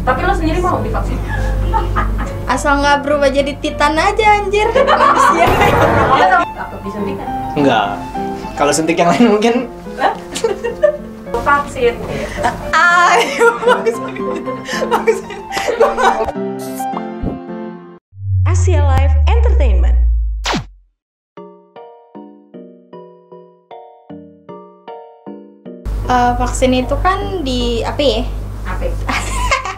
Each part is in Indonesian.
Tapi lo sendiri mau divaksin? Asal nggak berubah jadi titan aja anjir. Manusia. Takut disuntik kan? Enggak. Kalau suntik yang lain mungkin Vaksin. Ayo. Asia Live Entertainment. Vaksin itu kan di apa ya? Apa?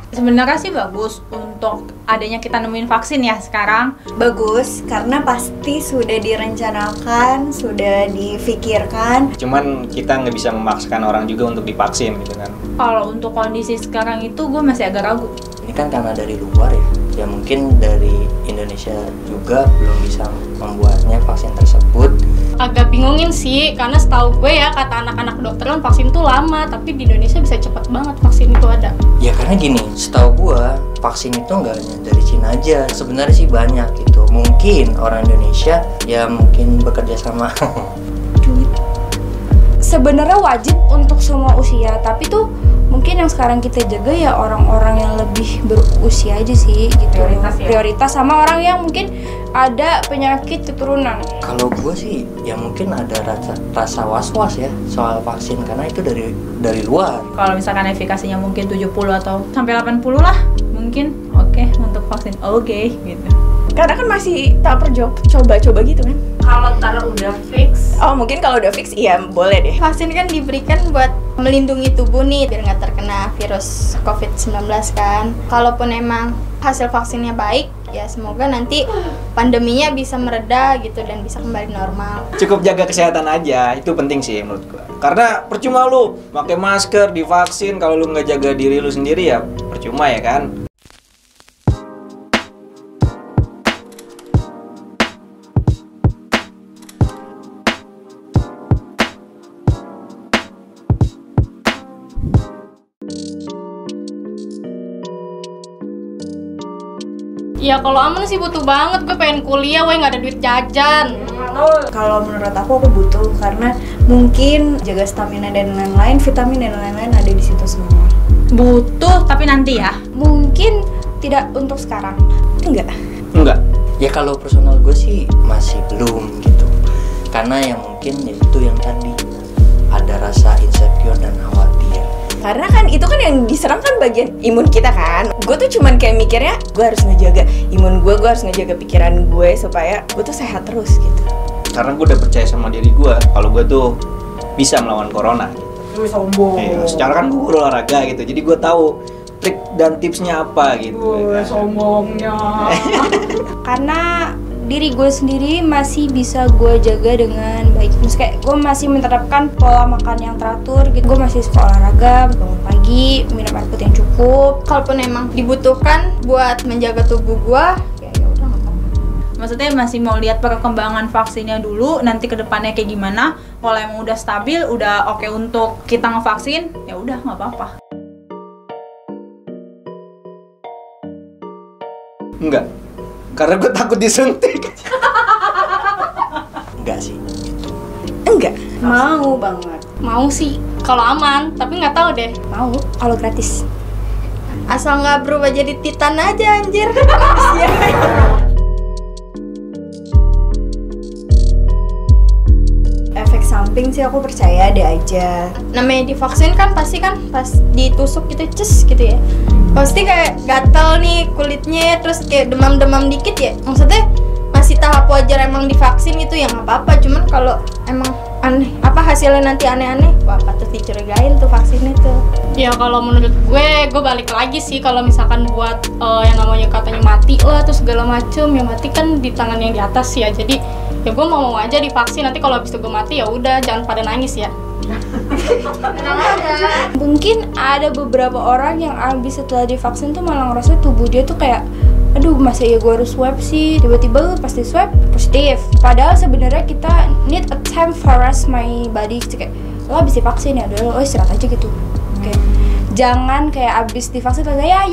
Sebenarnya sih bagus untuk adanya kita nemuin vaksin ya sekarang. Bagus karena pasti sudah direncanakan, sudah difikirkan. cuman kita nggak bisa memaksakan orang juga untuk divaksin gitu kan. Kalau untuk kondisi sekarang itu gue masih agak ragu. Ini kan karena dari luar ya mungkin dari Indonesia juga belum bisa membuatnya vaksin tersebut. Agak bingungin sih, karena setahu gue ya kata anak-anak kedokteran vaksin tuh lama, tapi di Indonesia bisa cepet banget vaksin itu ada. Ya karena gini, setahu gua vaksin itu nggak hanya dari Cina aja, sebenarnya sih banyak gitu. Mungkin orang Indonesia ya mungkin bekerja sama. Sebenarnya wajib untuk semua usia, tapi tuh mungkin yang sekarang kita jaga ya orang-orang yang lebih berusia aja sih gitu. Prioritas ya? Prioritas sama orang yang mungkin ada penyakit keturunan. Kalau gua sih ya mungkin ada rasa was-was ya soal vaksin karena itu dari luar. Kalau misalkan efikasinya mungkin 70 atau sampai 80 lah, mungkin oke untuk vaksin oke gitu. Karena kan masih tahap coba-coba gitu kan. Kalau taruh udah fix, Oh mungkin kalau udah fix iya boleh deh. Vaksin kan diberikan buat melindungi tubuh nih biar nggak terkena virus COVID-19 kan. Kalaupun emang hasil vaksinnya baik, ya semoga nanti pandeminya bisa mereda gitu dan bisa kembali normal. Cukup jaga kesehatan aja, itu penting sih menurut gua. Karena percuma lu pakai masker, divaksin, kalau lu nggak jaga diri lu sendiri ya percuma ya kan. Ya kalau aman sih butuh banget, gue pengen kuliah, gue nggak ada duit jajan. Kalau menurut aku butuh karena mungkin jaga stamina dan lain-lain, vitamin dan lain-lain ada di situ semua. Butuh tapi nanti ya. Mungkin tidak untuk sekarang. Enggak. Ya kalau personal gue sih masih belum gitu. Karena yang mungkin itu yang tadi ada rasa insecure dan khawatir. Karena kan itu kan yang diserang kan bagian imun kita kan. Gue tuh cuman kayak mikirnya gue harus ngejaga imun gue harus ngejaga pikiran gue supaya gue tuh sehat terus gitu. Karena gue udah percaya sama diri gue kalau gue tuh bisa melawan corona. lu sombong. Secara kan gue guru olahraga gitu, jadi gue tahu trik dan tipsnya apa gitu. Sombongnya. Karena diri gue sendiri masih bisa gue jaga dengan baik. Maksudnya kayak gue masih menerapkan pola makan yang teratur gitu. Gue masih suka olahraga, bangun pagi, minum air putih yang cukup. Kalaupun emang dibutuhkan buat menjaga tubuh gua, ya udah nggak apa-apa. Maksudnya masih mau lihat perkembangan vaksinnya dulu, nanti kedepannya kayak gimana. Kalau emang udah stabil, udah oke untuk kita ngevaksin, ya udah nggak apa-apa. Enggak, karena gue takut disuntik. Enggak sih gitu. Enggak, mau banget. Mau sih, kalau aman, tapi nggak tahu deh. Mau kalau gratis. Asal nggak berubah jadi titan aja anjir. Manusia. Efek samping sih aku percaya ada aja. Namanya divaksin kan pasti kan pas ditusuk gitu ces gitu ya. Pasti kayak gatal nih kulitnya, terus kayak demam-demam dikit ya. Maksudnya masih tahap wajar emang divaksin itu ya nggak apa-apa. Cuman kalau emang aneh, apa hasilnya nanti aneh-aneh, wah patut dicurigain tuh vaksin itu. Ya kalau menurut gue balik lagi sih kalau misalkan buat yang namanya katanya mati lah terus segala macem, ya mati kan di tangan yang di atas ya. Jadi ya gue mau aja divaksin, nanti kalau habis itu gue mati ya udah jangan pada nangis ya. Mungkin ada beberapa orang yang abis setelah divaksin tuh malah ngerasa tubuh dia tuh kayak aduh masa ya gue harus swab sih, tiba-tiba pas di swab positif. Padahal sebenarnya kita need a time for rest my body. Kayak lo abis divaksin ya udah lo istirahat aja gitu. Kayak jangan kayak abis divaksin terus ya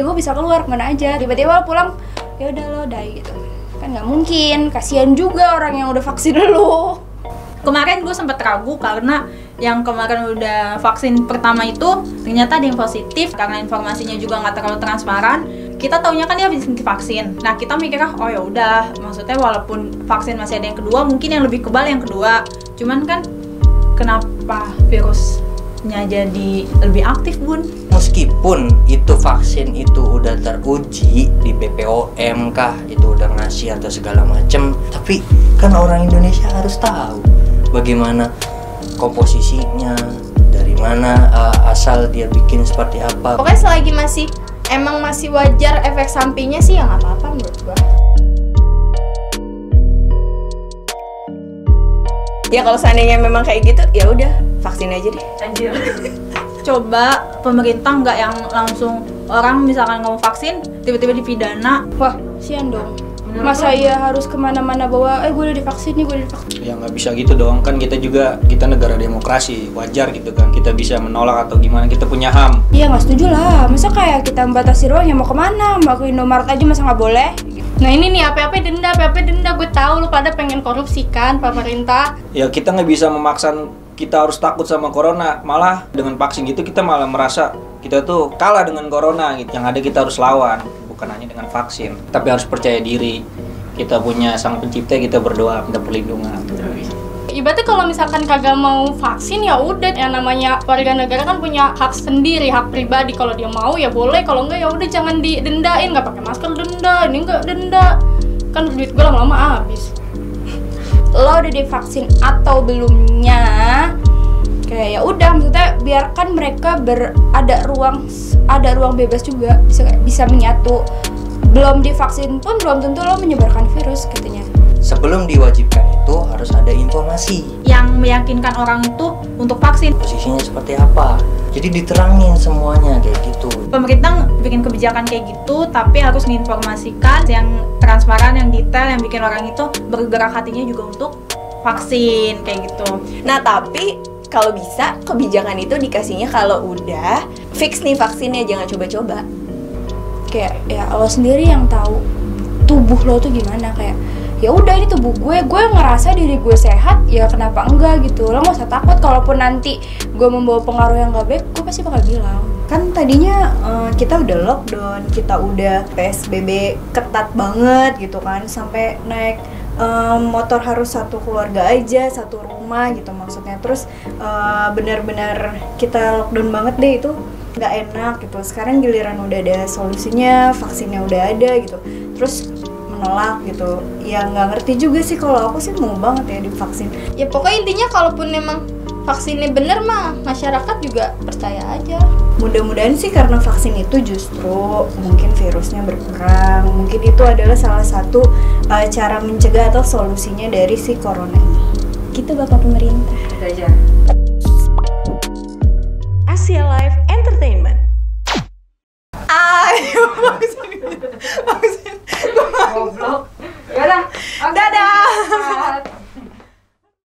gue bisa keluar kemana aja, tiba-tiba lo pulang ya udah lo die gitu. Kan nggak mungkin, kasihan juga orang yang udah vaksin lo. Kemarin gue sempet ragu karena yang kemarin udah vaksin pertama itu ternyata ada yang positif karena informasinya juga nggak terlalu transparan. Kita taunya kan dia habis divaksin. Nah kita mikirnya oh ya udah, maksudnya walaupun vaksin masih ada yang kedua, mungkin yang lebih kebal yang kedua. Cuman kan kenapa virusnya jadi lebih aktif Bun? Meskipun itu vaksin itu udah teruji di BPOM kah, itu udah ngasih atau segala macem, tapi kan orang Indonesia harus tahu bagaimana komposisinya, dari mana asal dia bikin seperti apa. Pokoknya selagi masih wajar efek sampingnya sih ya nggak apa-apa menurut gua. Ya kalau seandainya memang kayak gitu, ya udah vaksin aja deh. Anjir. Coba pemerintah nggak yang langsung orang misalkan nggak mau vaksin tiba-tiba dipidana. Wah, sian dong. Masa iya harus kemana-mana bawa, gue udah divaksin nih, gue udah divaksin. Ya nggak bisa gitu dong, kan kita negara demokrasi, wajar gitu kan, kita bisa menolak atau gimana, kita punya HAM. Iya nggak setuju lah, masa kayak kita membatasi ruang yang mau kemana, mau ke Indomaret aja masa nggak boleh? Nah ini nih apa-apa denda, gue tahu lu pada pengen korupsi kan pemerintah. Ya kita nggak bisa memaksa kita harus takut sama corona, malah dengan vaksin gitu kita malah merasa kita tuh kalah dengan corona gitu. Yang ada kita harus lawan, bukan hanya dengan vaksin, tapi harus percaya diri. Kita punya sang pencipta, kita berdoa minta perlindungan. Ibaratnya kalau misalkan kagak mau vaksin ya udah, yang namanya warga negara kan punya hak sendiri, hak pribadi. Kalau dia mau ya boleh, kalau enggak ya udah jangan didendain, nggak pakai masker denda, ini enggak denda. Kan duit gue lama-lama habis. Lo udah divaksin atau belumnya? Kayak ya udah, maksudnya biarkan mereka ada ruang bebas juga, bisa menyatu. Belum divaksin pun belum tentu lo menyebarkan virus katanya. Sebelum diwajibkan itu harus ada informasi Yang meyakinkan orang itu untuk vaksin. posisinya seperti apa, jadi diterangin semuanya kayak gitu. Pemerintah bikin kebijakan kayak gitu, tapi harus diinformasikan yang transparan, yang detail, yang bikin orang itu bergerak hatinya juga untuk vaksin kayak gitu. Nah tapi kalau bisa kebijakan itu dikasihnya kalau udah fix nih vaksinnya, jangan coba-coba. Kayak ya lo sendiri yang tahu tubuh lo tuh gimana, kayak ya udah ini tubuh gue ngerasa diri gue sehat, ya kenapa enggak gitu. Lo nggak usah takut kalaupun nanti gue membawa pengaruh yang gak baik, gue pasti bakal bilang. Kan tadinya kita udah lockdown, kita udah PSBB ketat banget gitu kan, sampai naik motor harus satu keluarga aja, satu rumah gitu maksudnya. Terus benar-benar kita lockdown banget deh, itu nggak enak gitu. Sekarang giliran udah ada solusinya, vaksinnya udah ada gitu, terus menolak gitu. Ya nggak ngerti juga sih, kalau aku sih mau banget ya divaksin. Ya pokoknya intinya kalaupun memang vaksinnya bener mah masyarakat juga percaya aja. Mudah-mudahan sih karena vaksin itu justru mungkin virusnya berkurang. Mungkin itu adalah salah satu cara mencegah atau solusinya dari si corona ini. Gitu Bapak Pemerintah. Itu aja. Asia Live Entertainment. Ayo.